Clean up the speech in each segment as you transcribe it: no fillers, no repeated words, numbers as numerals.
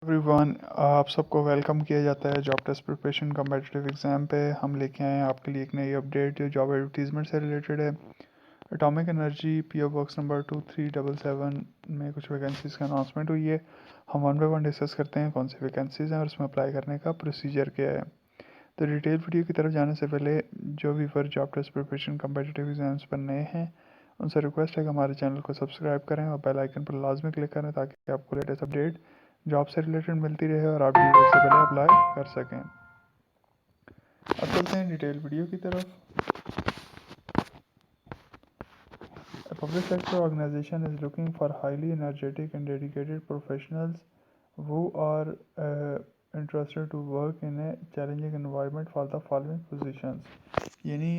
Everyone, आप सबको welcome किया जाता है job test preparation competitive exam पे। हम लेके आए हैं आपके लिए एक नई अपडेट जो जॉब एडवर्टीज़मेंट से रिलेटेड है। Atomic energy PO box number 2377 में कुछ वैकेंसीज़ का अनाउंसमेंट हुई है। हम वन बाय वन डिस्कस करते हैं कौन सी वैकेंसीज़ हैं और उसमें अप्लाई करने का प्रोसीजर क्या है। तो डिटेल वीडियो की तरफ जाने से पहले जो viewer job test preparation competitive exams पर नए हैं उनसे रिक्वेस्ट है कि हमारे चैनल को सब्सक्राइब करें और बेल आइकन पर लाजमी क्लिक करें ताकि आपको लेटेस्ट अपडेट जॉब से रिलेटेड मिलती रहे और आप ड्यू डेट से पहले अप्लाई कर सकें। अब चलते हैं डिटेल वीडियो की तरफ। A public sector organization is looking for highly energetic and dedicated professionals who are interested to work in a challenging environment for the following positions। यानी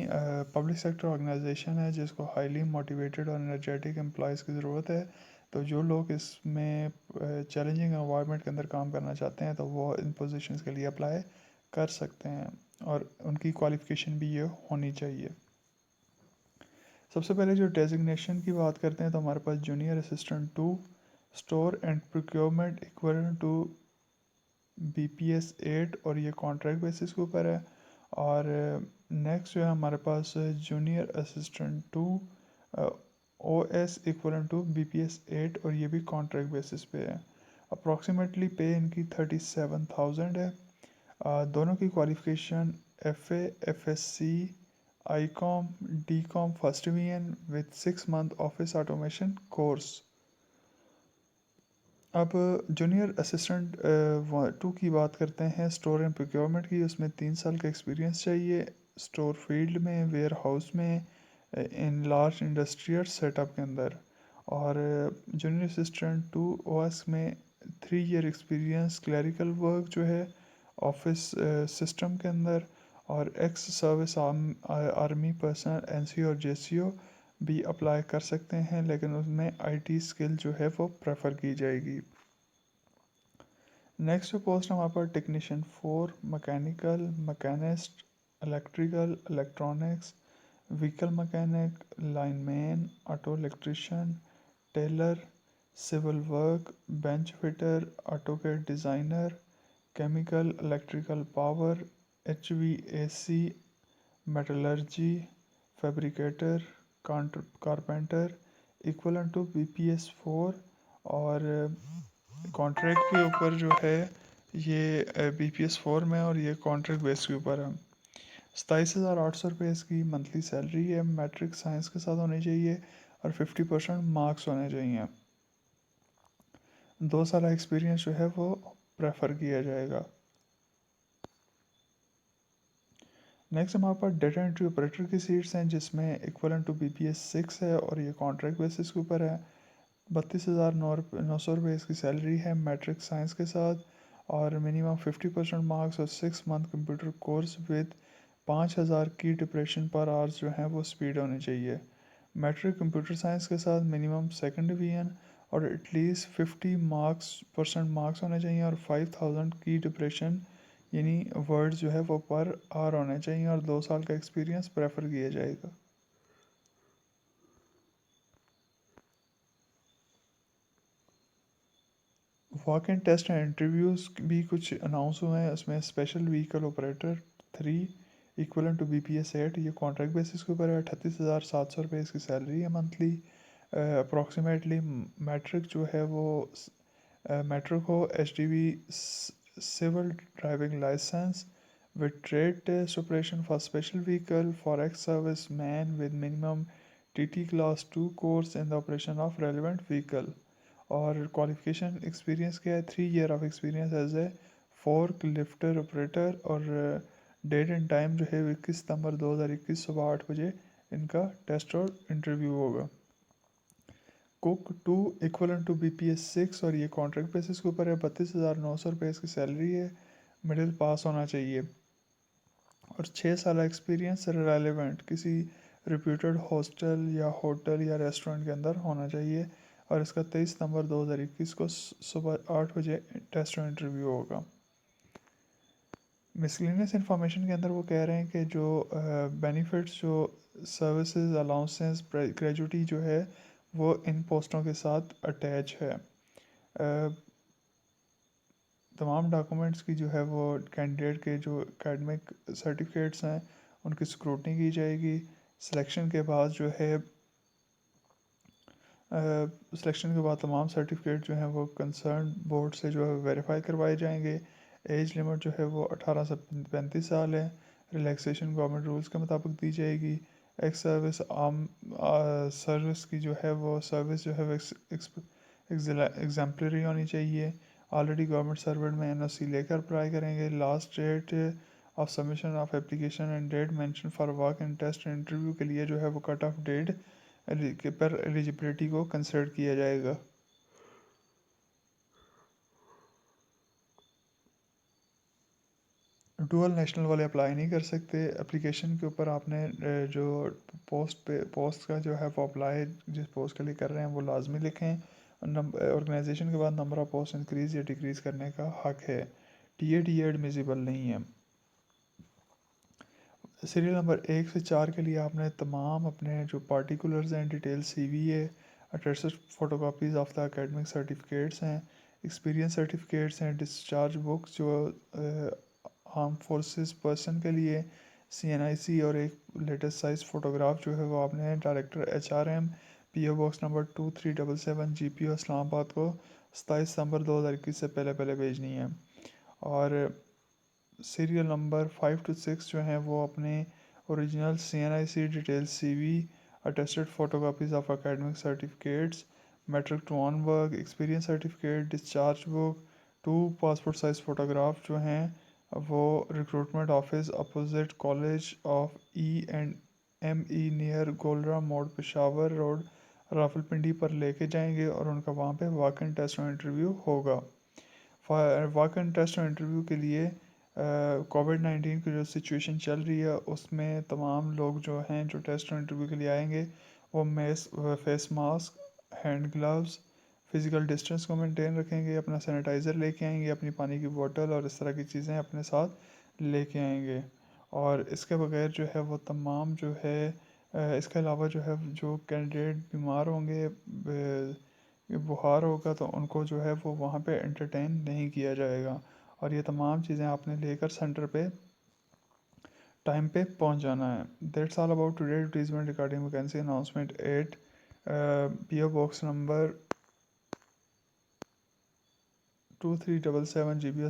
पब्लिक सेक्टर ऑर्गेनाइजेशन है जिसको हाईली मोटिवेटेड और energetic employees की ज़रूरत है। तो जो लोग इसमें चैलेंजिंग एनवायरनमेंट के अंदर काम करना चाहते हैं तो वो इन पोजीशंस के लिए अप्लाई कर सकते हैं और उनकी क्वालिफ़िकेशन भी ये होनी चाहिए। सबसे पहले जो डेजिग्नेशन की बात करते हैं तो हमारे पास junior assistant to store and procurement equivalent to BPS 8 और ये कॉन्ट्रैक्ट बेसिस के ऊपर है। और नेक्स्ट जो है हमारे पास junior assistant to OS equivalent to BPS 8 और ये भी कॉन्ट्रैक्ट बेसिस पे है। अप्रॉक्सीमेटली पे इनकी 37,000 है। दोनों की qualification FA FSC ICOM DCOM first division with 6 month office automation course. अब जूनियर असिस्टेंट 2 की बात करते हैं स्टोर एंड प्रोक्योरमेंट की। उसमें 3 साल का एक्सपीरियंस चाहिए स्टोर फील्ड में, वेयर हाउस में, इन लार्ज इंडस्ट्रियल सेटअप के अंदर। और जूनियर असिस्टेंट 2 OS में 3 ईयर एक्सपीरियंस क्लरिकल वर्क जो है ऑफिस सिस्टम के अंदर। और ex service army personnel NC और JCO भी अप्लाई कर सकते हैं, लेकिन उसमें IT स्किल जो है वो प्रेफर की जाएगी। नेक्स्ट पोस्ट हमारे पास technician 4, mechanical, machinist, electrical, electronics, vehicle mechanic, lineman, auto electrician, tailor, civil work, bench fitter, AutoCAD designer, chemical electrical power, HVAC, metallurgy, fabricator, carpenter, equivalent to BPS 4। और contract के ऊपर जो है ये BPS 4 में और ये कॉन्ट्रैक्ट बेस के ऊपर है। 27,800 रुपये इसकी मंथली सैलरी है। मैट्रिक साइंस के साथ होनी चाहिए और 50% मार्क्स होने चाहिए। 2 साल एक्सपीरियंस जो है वो प्रेफर किया जाएगा। नेक्स्ट हमारे पास डेटा एंट्री ऑपरेटर की सीट्स हैं जिसमें इक्वलेंट टू BPS 6 है और ये कॉन्ट्रैक्ट बेसिस के ऊपर है। 32,900 रुपये इसकी सैलरी है मैट्रिक साइंस के साथ और मिनिमम 50% मार्क्स और 6 मंथ कंप्यूटर कोर्स विद 5,000 की डिप्रेशन पर आवर्स जो है वो स्पीड होनी चाहिए। मैट्रिक कंप्यूटर साइंस के साथ मिनिमम सेकंड डिवीजन और एटलीस्ट 50% मार्क्स होने चाहिए और 5,000 की डिप्रेशन यानी वर्ड्स जो है वो पर आवर होने चाहिए और 2 साल का एक्सपीरियंस प्रेफर किया जाएगा। Walk in test and interviews भी कुछ अनाउंस हुए हैं। उसमें special vehicle operator 3 equivalent to BPS 8 ये कॉन्ट्रैक्ट बेसिस के ऊपर है। 38,700 रुपये इसकी सैलरी है मंथली। अप्रॉक्सीमेटली मैट्रिक जो है वो मैट्रिक हो HDV civil driving licence with trade test operation for special vehicle for ex service man with minimum TT class 2 course in the operation of relevant vehicle. और qualification experience क्या है? 3 year of experience as a fork lifter operator. और date and time जो है 21 सितंबर 2021 सुबह 8 बजे इनका test और इंटरव्यू होगा। कुक 2 इक्वलेंट टू BPS 6 और ये कॉन्ट्रैक्ट बेसिस के ऊपर है। 32,900 रुपये इसकी सैलरी है। मिडिल पास होना चाहिए और 6 साल एक्सपीरियंस रेलेवेंट किसी रिप्यूटेड हॉस्टल या होटल या रेस्टोरेंट के अंदर होना चाहिए। और इसका 23 सितंबर 2021 को सुबह 8 बजे टेस्ट और इंटरव्यू होगा। मिसलिनियस इन्फॉर्मेशन के अंदर वो कह रहे हैं कि जो बेनिफिट्स जो सर्विसेज अलाउंसेस ग्रेजुटी जो है वो इन पोस्टों के साथ अटैच है। तमाम डॉक्यूमेंट्स की जो है वो कैंडिडेट के जो एकेडमिक सर्टिफिकेट्स हैं उनकी स्क्रूटनी की जाएगी। सिलेक्शन के बाद जो है सिलेक्शन के बाद तमाम सर्टिफिकेट जो हैं वो कंसर्न बोर्ड से जो है वेरीफाई करवाए जाएंगे। एज लिमिट जो है वो 18 से 35 साल है। रिलैक्सेशन गवर्नमेंट रूल्स के मुताबिक दी जाएगी। एक्स सर्विस आम सर्विस की जो है वो सर्विस जो है वो एग्जाम्पलरी होनी चाहिए। ऑलरेडी गवर्नमेंट सर्वेंट में एनओसी लेकर अप्लाई करेंगे। Last date of submission of application and date mention for work and test interview के लिए जो है वो कट ऑफ डेट पर एलिजिबिलिटी को कंसिडर किया जाएगा। डुअल नेशनल वाले अप्लाई नहीं कर सकते। एप्लीकेशन के ऊपर आपने जो पोस्ट का जो है वो अप्लाई जिस पोस्ट के लिए कर रहे हैं वो लाजमी लिखें। ऑर्गेनाइजेशन के बाद नंबर ऑफ पोस्ट इंक्रीज़ या डिक्रीज़ करने का हक है। टी एडमिसिबल नहीं है। सीरियल नंबर 1 से 4 के लिए आपने तमाम अपने जो पार्टिकुलर्स हैं डिटेल CV है, attested photocopies of the academic certificates हैं, एक्सपीरियंस सर्टिफिकेट्स हैं, डिस्चार्ज बुक्स जो आर्म फोर्सेस पर्सन के लिए, CNIC और एक लेटेस्ट साइज़ फ़ोटोग्राफ जो है वो आपने director HRM PO box number 2377 GPO Islamabad को 27 दिसंबर 2021 से पहले पहले भेजनी है। और सीरियल नंबर 5 to 6 जो हैं वो अपने original CNIC detail CV, attested photocopies of academic certificates, matric to onward, experience certificate, discharge book, 2 passport size photograph जो हैं वो recruitment office opposite college of E&ME near Golra Mor Peshawar road Rawalpindi पर लेके जाएंगे और उनका वहाँ पे वॉक इन टेस्ट और इंटरव्यू होगा। वॉक इन टेस्ट और इंटरव्यू के लिए कोविड-19 की जो सिचुएशन चल रही है उसमें तमाम लोग जो हैं जो टेस्ट और इंटरव्यू के लिए आएंगे वो face mask, hand gloves, physical distance को मेंटेन रखेंगे, अपना सैनिटाइज़र लेके आएंगे, अपनी पानी की बोतल और इस तरह की चीज़ें अपने साथ लेके आएंगे। और इसके बगैर जो है वो तमाम जो है इसके अलावा जो है जो कैंडिडेट बीमार होंगे बुखार होगा तो उनको जो है वो वहाँ पे एंटरटेन नहीं किया जाएगा। और ये तमाम चीज़ें आपने लेकर सेंटर पे टाइम पे पहुँच जाना है। That's all about today advertisement regarding vacancy announcement at PO box number 2377 GPO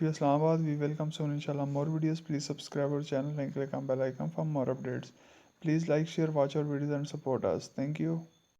Islamabad. We welcome soon inshallah more videos. Please subscribe our channel and click on bell icon for more updates. Please like, share, watch our videos and support us. Thank you.